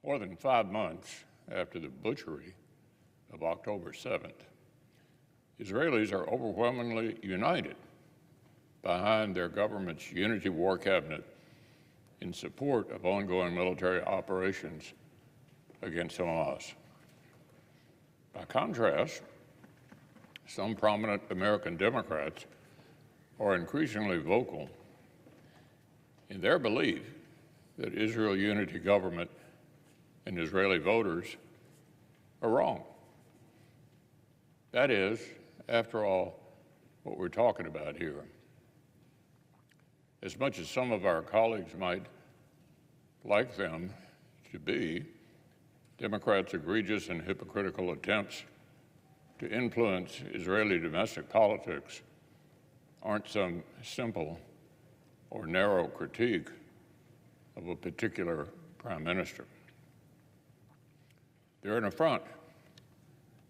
More than 5 months after the butchery of October 7th, Israelis are overwhelmingly united behind their government's unity war cabinet in support of ongoing military operations against Hamas. By contrast, some prominent American Democrats are increasingly vocal in their belief that Israel unity government and Israeli voters are wrong. That is, after all, what we're talking about here. As much as some of our colleagues might like them to be, Democrats' egregious and hypocritical attempts to influence Israeli domestic politics aren't some simple or narrow critique of a particular prime minister. They're an affront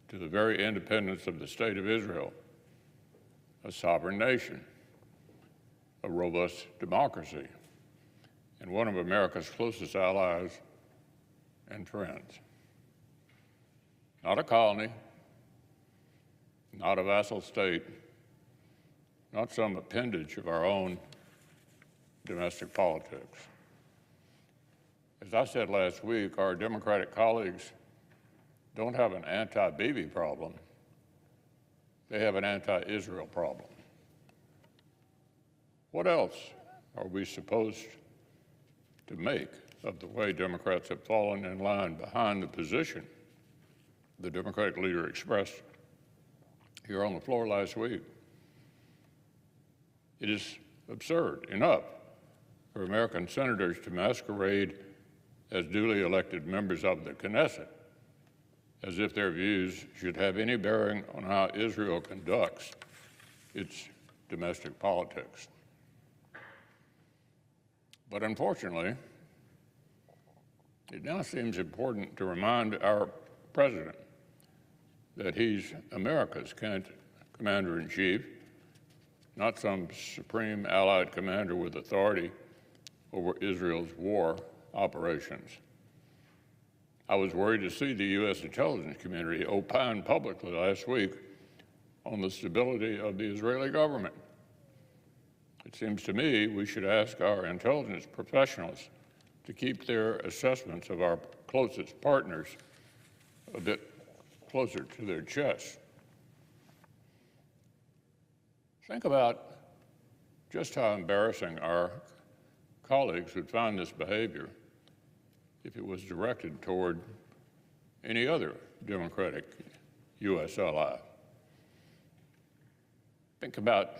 to the very independence of the State of Israel, a sovereign nation, a robust democracy, and one of America's closest allies and friends. Not a colony, not a vassal state, not some appendage of our own domestic politics. As I said last week, our Democratic colleagues don't have an anti-Bibi problem. They have an anti-Israel problem. What else are we supposed to make of the way Democrats have fallen in line behind the position the Democratic leader expressed here on the floor last week? It is absurd enough for American senators to masquerade as duly elected members of the Knesset, as if their views should have any bearing on how Israel conducts its domestic politics. But unfortunately, it now seems important to remind our president that he's America's commander-in-chief, not some supreme allied commander with authority over Israel's war operations. I was worried to see the U.S. intelligence community opine publicly last week on the stability of the Israeli government. It seems to me we should ask our intelligence professionals to keep their assessments of our closest partners a bit closer to their chests. Think about just how embarrassing our colleagues would find this behavior if it was directed toward any other Democratic U.S. ally. Think about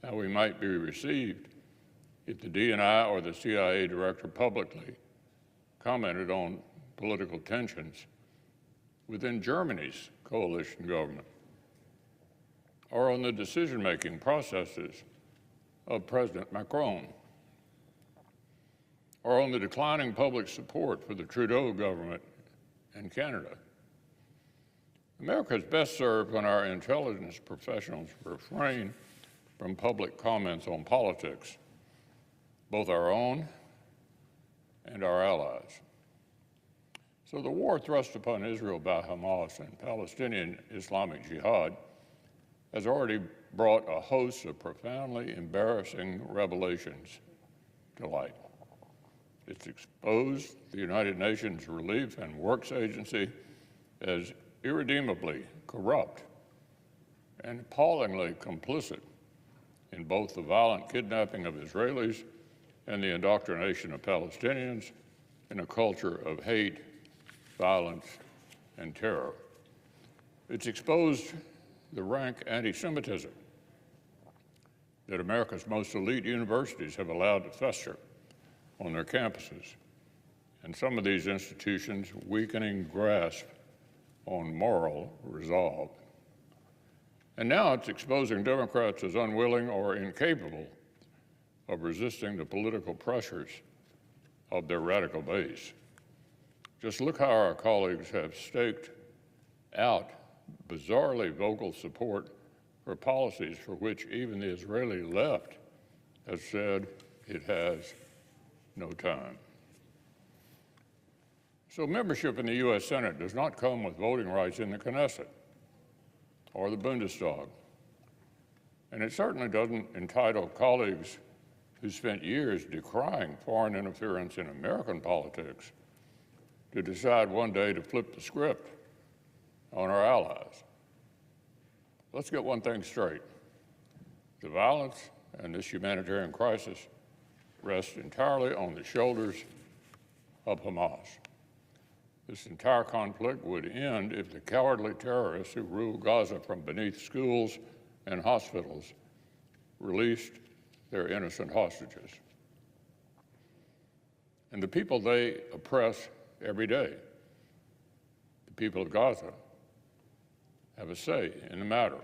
how we might be received if the DNI or the CIA director publicly commented on political tensions within Germany's coalition government, or on the decision-making processes of President Macron, or on the declining public support for the Trudeau government in Canada. America is best served when our intelligence professionals refrain from public comments on politics, both our own and our allies. So the war thrust upon Israel by Hamas and Palestinian Islamic Jihad has already brought a host of profoundly embarrassing revelations to light. It's exposed the United Nations Relief and Works Agency as irredeemably corrupt and appallingly complicit in both the violent kidnapping of Israelis and the indoctrination of Palestinians in a culture of hate, violence, and terror. It's exposed the rank anti-Semitism that America's most elite universities have allowed to fester on their campuses, and some of these institutions' weakening grasp on moral resolve. And now it's exposing Democrats as unwilling or incapable of resisting the political pressures of their radical base. Just look how our colleagues have staked out bizarrely vocal support for policies for which even the Israeli left has said it has no time. So membership in the U.S. Senate does not come with voting rights in the Knesset or the Bundestag. And it certainly doesn't entitle colleagues who spent years decrying foreign interference in American politics to decide one day to flip the script on our allies. Let's get one thing straight. The violence and this humanitarian crisis rest entirely on the shoulders of Hamas. This entire conflict would end if the cowardly terrorists who rule Gaza from beneath schools and hospitals released their innocent hostages. And the people they oppress every day, the people of Gaza, have a say in the matter.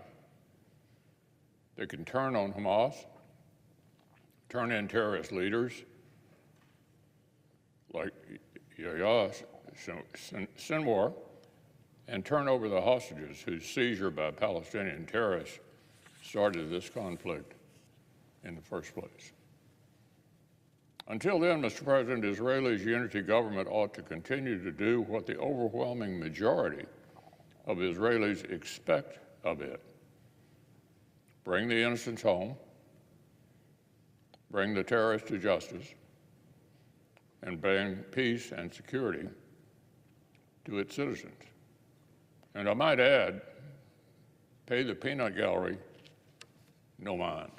They can turn on Hamas, turn in terrorist leaders like Yahya Sinwar, and turn over the hostages whose seizure by Palestinian terrorists started this conflict in the first place. Until then, Mr. President, Israel's unity government ought to continue to do what the overwhelming majority of Israelis expect of it. Bring the innocents home, bring the terrorists to justice, and bring peace and security to its citizens. And I might add, pay the peanut gallery no mind.